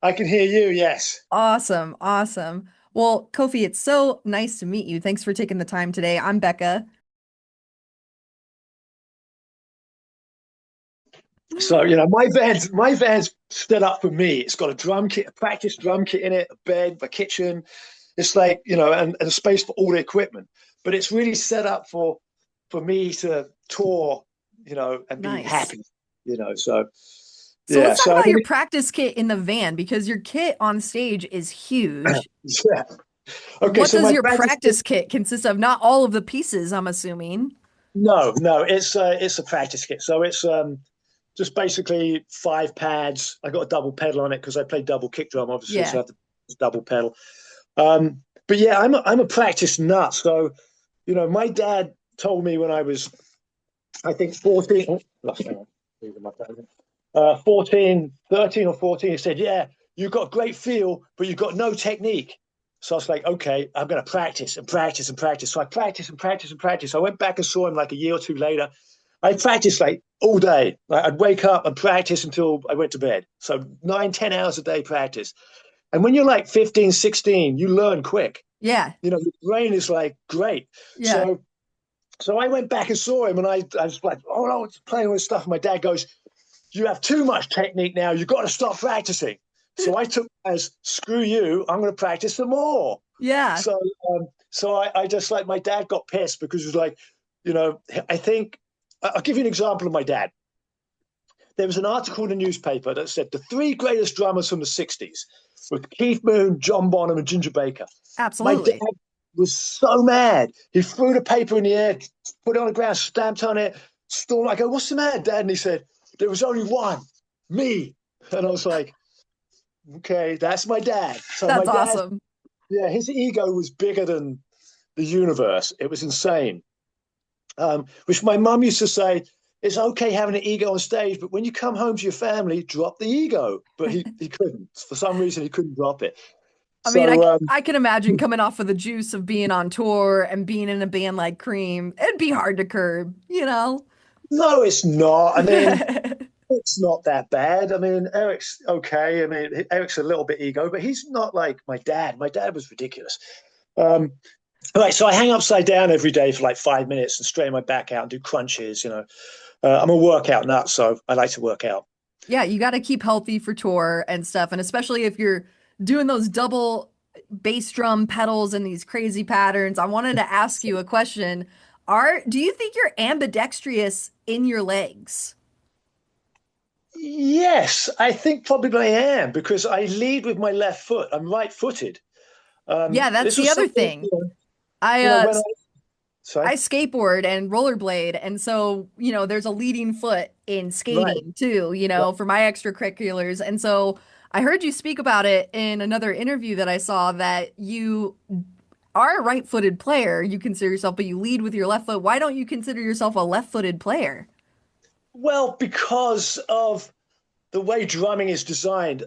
I can hear you, yes. Awesome. Awesome. Well, Kofi, it's so nice to meet you. Thanks for taking the time today. I'm Becca. So, my van's set up for me. It's got a drum kit, a practice drum kit in it, a bed, a kitchen. It's like, and a space for all the equipment. But it's really set up for me to tour, and be Nice. happy, So So yeah. let's talk So I about your mean, practice kit in the van because your kit on stage is huge. yeah. Okay, What so does my your practice kit, practice kit consist of? Not all of the pieces, I'm assuming. no, it's a practice kit. So it's just basically 5 pads. I got a double pedal on it because I play double kick drum, obviously, so Yeah. I have to double pedal. But yeah, I'm a practice nut. So, my dad told me when I was, I think, 14. Hang on, losing my phone. 14, 13 or 14, he said, yeah, you've got great feel, but you've got no technique. So I was like, okay, I'm going to practice and practice and practice. So I practiced and practiced and practiced. I went back and saw him like a year or two later. I practiced like all day. Like I'd wake up and practice until I went to bed. So 9, 10 hours a day practice. And when you're like 15, 16, you learn quick. Yeah. Your brain is like great. Yeah. So I went back and saw him, and I was like, oh no, it's playing with stuff. And my dad goes, you have too much technique now. You've got to stop practicing. So I took as screw you, I'm going to practice some more. Yeah. So I just like my dad got pissed because he was like, you know, I think I'll give you an example of my dad. There was an article in the newspaper that said the three greatest drummers from the 60s were Keith Moon, John Bonham, and Ginger Baker. My dad Absolutely. was so mad. He threw the paper in the air, put it on the ground, stamped on it, stormed. I go, what's the matter, Dad? And he said, there was only one, me. And I was like, okay, that's my dad. So my That's dad, awesome. yeah, his ego was bigger than the universe. It was insane. Which my mum used to say, it's okay having an ego on stage, but when you come home to your family, drop the ego. But he couldn't. For some reason, he couldn't drop it. I mean, So I can imagine coming off of the juice of being on tour and being in a band like Cream. It'd be hard to curb, you know? no, it's not. I mean, it's not that bad. I mean, Eric's okay. I mean, Eric's a little bit ego, but he's not like my dad. My dad was ridiculous. Um, all right, so I hang upside down every day for like 5 minutes and straighten my back out and do crunches. I'm a workout nut, so I like to work out. Yeah, you got to keep healthy for tour and stuff. And especially if you're doing those double bass drum pedals and these crazy patterns, I wanted to ask you a question. Do you think you're ambidextrous in your legs? Yes, I think probably I am because I lead with my left foot. I'm right-footed. Yeah, that's This the was other something, thing. I when I sorry, skateboard and rollerblade, and so, there's a leading foot in right. skating too, Right. for my extracurriculars. And so I heard you speak about it in another interview that I saw that you are a right-footed player, you consider yourself, but you lead with your left foot. Why don't you consider yourself a left-footed player? Well, because of the way drumming is designed.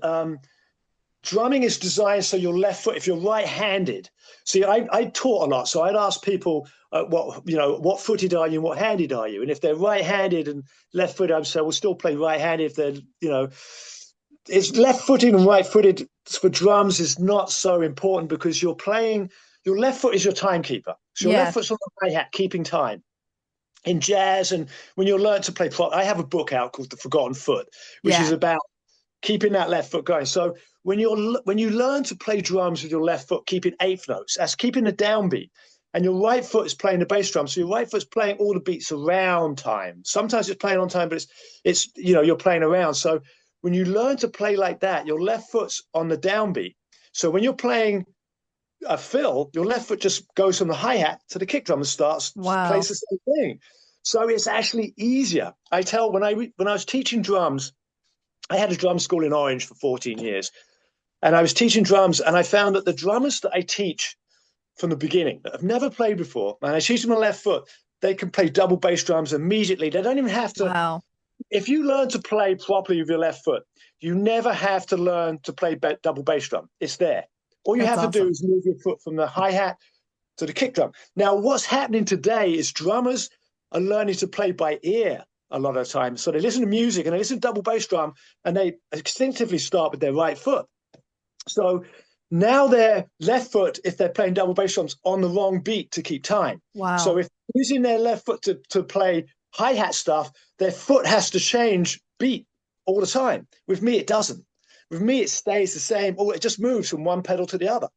Drumming is designed so your left foot, if you're right-handed. See, I taught a lot, so I'd ask people, what footed are you and what handed are you? And if they're right-handed and left-footed, I'd say, we'll still play right-handed. If they're, it's left-footed and right-footed for drums is not so important because you're playing. Your left foot is your timekeeper. So your left Yeah. foot's on the hi-hat, keeping time in jazz. And when you learn to play I have a book out called The Forgotten Foot, which is Yeah. about keeping that left foot going. So when you learn to play drums with your left foot, keeping eighth notes, that's keeping the downbeat. And your right foot is playing the bass drum. So your right foot's playing all the beats around time. Sometimes it's playing on time, but it's you're playing around. So when you learn to play like that, your left foot's on the downbeat. So when you're playing a fill, your left foot just goes from the hi-hat to the kick drum and plays Wow. the same thing. So it's actually easier. I tell when I was teaching drums, I had a drum school in Orange for 14 years. And I was teaching drums, and I found that the drummers that I teach from the beginning that have never played before, and I teach them on the left foot, they can play double bass drums immediately. They don't even have to. Wow. If you learn to play properly with your left foot, you never have to learn to play double bass drum. It's there. All you That's have to do awesome. is move your foot from the hi hat to the kick drum. Now, what's happening today is drummers are learning to play by ear a lot of the time. So they listen to music and they listen to double bass drum and they instinctively start with their right foot. So now their left foot, if they're playing double bass drums, on the wrong beat to keep time. So Wow. if using their left foot to play hi-hat stuff, their foot has to change beat all the time. With me, it doesn't. With me, it stays the same, or it just moves from one pedal to the other.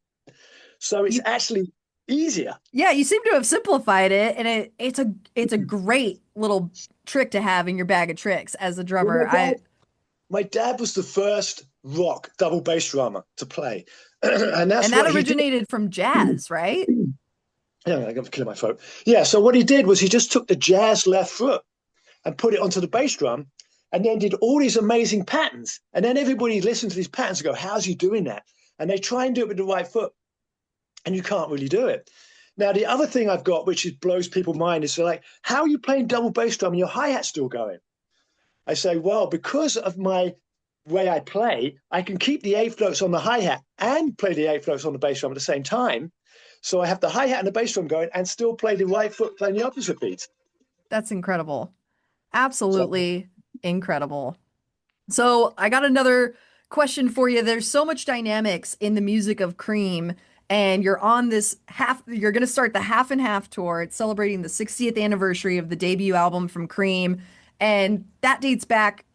So it's You actually easier. Yeah, you seem to have simplified it, and it's a great little trick to have in your bag of tricks as a Well, drummer. I my dad was the first rock double bass drummer to play, and and that's that what he did. originated from jazz, right? Yeah, I'm gonna kill my throat. Yeah, so what he did was he just took the jazz left foot and put it onto the bass drum, and then did all these amazing patterns. And then everybody listened to these patterns and go, "How's he doing that?" And they try and do it with the right foot, and you can't really do it. Now, the other thing I've got, which blows people's mind, is they're like, "How are you playing double bass drum and your hi hat's still going?" I say, "Well, because of my way I play, I can keep the eighth notes on the hi hat and play the eighth notes on the bass drum at the same time. So I have the hi hat and the bass drum going, and still play the right foot playing the opposite beat." That's incredible. So, Absolutely incredible. So I got another question for you. There's so much dynamics in the music of Cream, and you're going to start the half and half tour. It's celebrating the 60th anniversary of the debut album from Cream. And that dates back,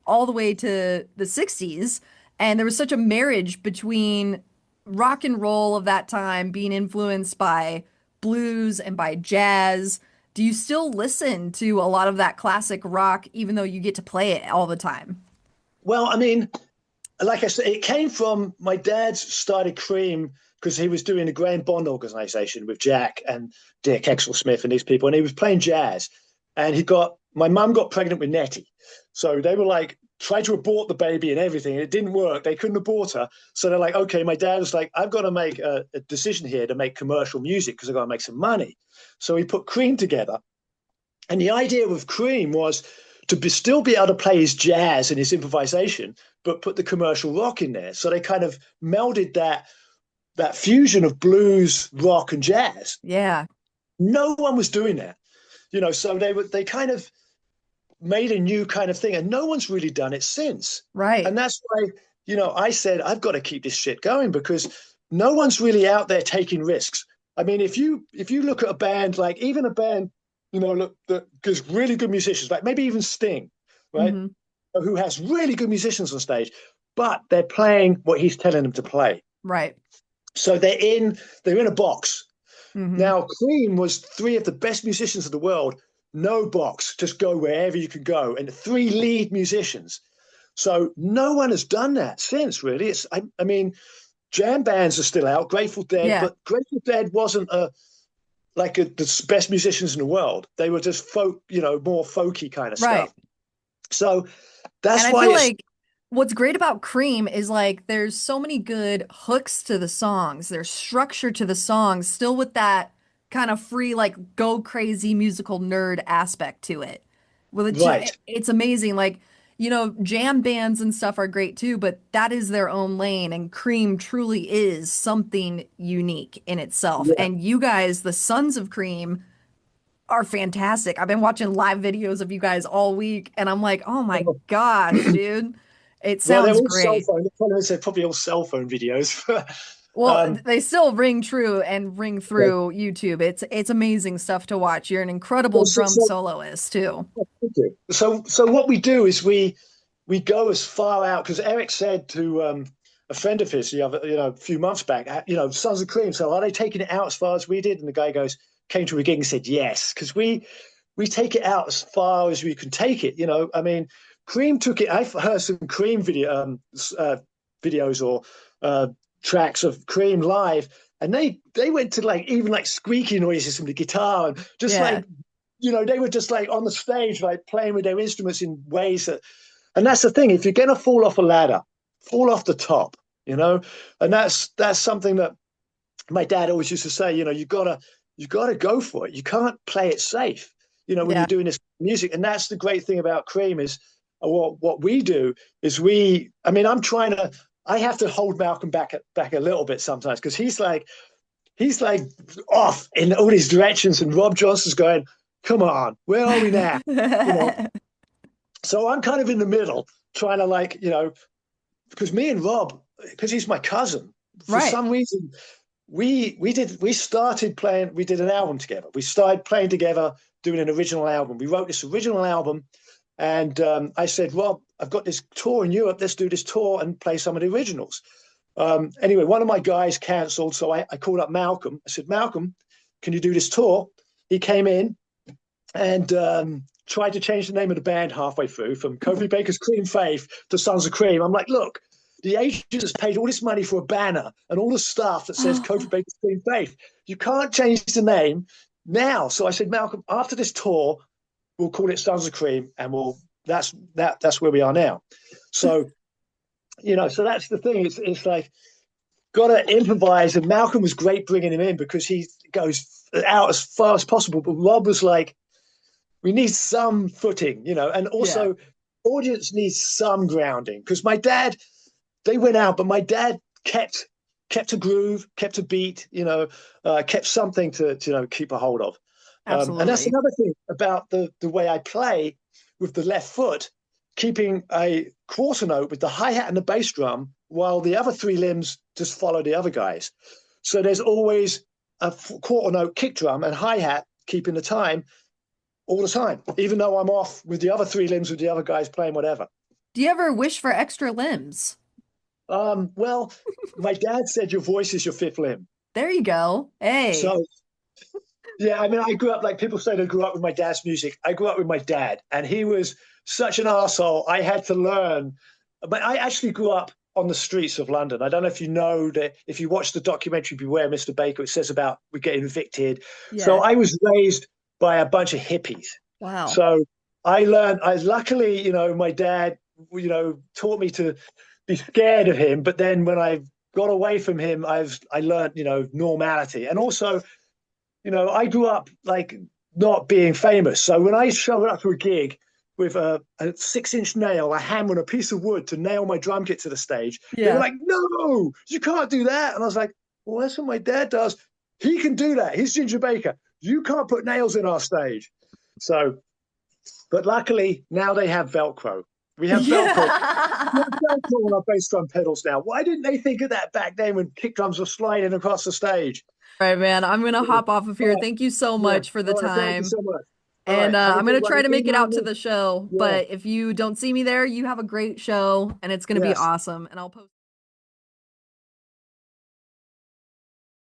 all the way to the 60s. And there was such a marriage between rock and roll of that time being influenced by blues and by jazz. Do you still listen to a lot of that classic rock, even though you get to play it all the time? well, I mean, like I said, it came from my dad started Cream because he was doing the Graham Bond organization with Jack and Dick Exelsmith and these people, and he was playing jazz. And my mum got pregnant with Nettie. So they were like, try to abort the baby and everything. And it didn't work. They couldn't abort her. So they're like, okay, my dad was like, I've got to make a decision here to make commercial music because I've got to make some money. So he put Cream together. And the idea with Cream was to still be able to play his jazz and his improvisation, but put the commercial rock in there. So they kind of melded that fusion of blues, rock, and jazz. Yeah, No one was doing that, So they kind of made a new kind of thing, and no one's really done it since. right. And that's why, I said I've got to keep this shit going because no one's really out there taking risks. I mean, if you look at a band, like even a band, look, there's really good musicians, like maybe even Sting, right? Hmm. Who has really good musicians on stage, but they're playing what he's telling them to play. Right. So they're in a box. Hmm. Now, Cream was three of the best musicians of the world. No box, just go wherever you can go, and three lead musicians. So no one has done that since, really. I mean, jam bands are still out, Grateful Dead, Yeah, but Grateful Dead wasn't the best musicians in the world. They were just folk, more folky kind of right. stuff. So And that's I why feel it's like what's great about Cream is like there's so many good hooks to the songs. There's structure to the songs, still with that kind of free, like go crazy musical nerd aspect to it. Well, right. it's amazing. Like, jam bands and stuff are great too, but that is their own lane, and Cream truly is something unique in itself. Yeah. And you guys, the Sons of Cream, are fantastic. I've been watching live videos of you guys all week, and I'm like, oh my gosh, dude, it Well, they're sounds all cell great. phone. The problem is they're probably all cell phone videos. Well, um, they still ring true and ring yeah. through YouTube. It's amazing stuff to watch. You're an incredible Well, drum soloist too. thank you. So what we do is we go as far out because Eric said to a friend of his the other, a few months back, Sons of Cream. So are they taking it out as far as we did? And the guy came to a gig and said yes, because we take it out as far as we can take it. I mean, Cream took it. I've heard some Cream videos or uh, tracks of Cream live, and they went to even like squeaky noises from the guitar and just Yeah, they were just like on the stage, like playing with their instruments in ways that, and that's the thing. If you're going to fall off a ladder, fall off the top, and that's something that my dad always used to say. You gotta go for it. You can't play it safe. When you're yeah, doing this music, and that's the great thing about Cream is what we do is we. I mean, I have to hold Malcolm back a little bit sometimes because he's like off in all these directions, and Rob Johnson's going, "Come on, where are we now?" You know. So I'm kind of in the middle, trying to because me and Rob because he's my cousin, for Right. some reason, we started playing. We did an album together. We started playing together, doing an original album. We wrote this original album, and I said, "Rob, I've got this tour in Europe. Let's do this tour and play some of the originals." Anyway, one of my guys cancelled, so I called up Malcolm. I said, "Malcolm, can you do this tour?" He came in and tried to change the name of the band halfway through from Kofi Baker's Cream Faith to Sons of Cream. I'm like, look, the agent has paid all this money for a banner and all the stuff that says Kofi Baker's Cream Faith. You can't change the name now. So I said, Malcolm, after this tour, we'll call it Sons of Cream, and that's where we are now. So so that's the thing. It's like got to improvise, and Malcolm was great bringing him in because he goes out as far as possible. But Rob was like, we need some footing, and Yeah. also audience needs some grounding because my dad, they went out, but my dad kept a groove, kept a beat, kept something to keep a hold of. And that's Absolutely. another thing about the way I play with the left foot, keeping a quarter note with the hi-hat and the bass drum while the other three limbs just follow the other guys. So there's always a quarter note kick drum and hi-hat keeping the time all the time, even though I'm off with the other three limbs with the other guys playing whatever. Do you ever wish for extra limbs? Well, my dad said your voice is your fifth limb. There you go. Hey. So yeah, I mean, I grew up like people say they grew up with my dad's music. I grew up with my dad, and he was such an arsehole. I had to learn. But I actually grew up on the streets of London. I don't know if you know that if you watch the documentary Beware Mr. Baker, it says about we get evicted. So Yeah. I was raised by a bunch of hippies. Wow. So I learned, I luckily, my dad, taught me to be scared of him. But then when I got away from him, I learned, normality. And also, I grew up like not being famous. So when I showed up to a gig with a 6-inch nail, a hammer, and a piece of wood to nail my drum kit to the stage, they were Yeah. like, "No, you can't do that." And I was like, "Well, that's what my dad does. He can do that. He's Ginger Baker. You can't put nails in our stage." So, but luckily now they have Velcro. We have Velcro. We Yeah. have Velcro on our bass drum pedals now. Why didn't they think of that back then when kick drums were sliding across the stage? All right, man. I'm gonna hop off of All here. right. Thank you so Yeah. much for the All right. Thank you time. so much. All And right. Have a I'm good gonna one. try to make it Email out to me. the show. Yeah. But if you don't see me there, you have a great show and it's gonna be Yes. awesome. And I'll post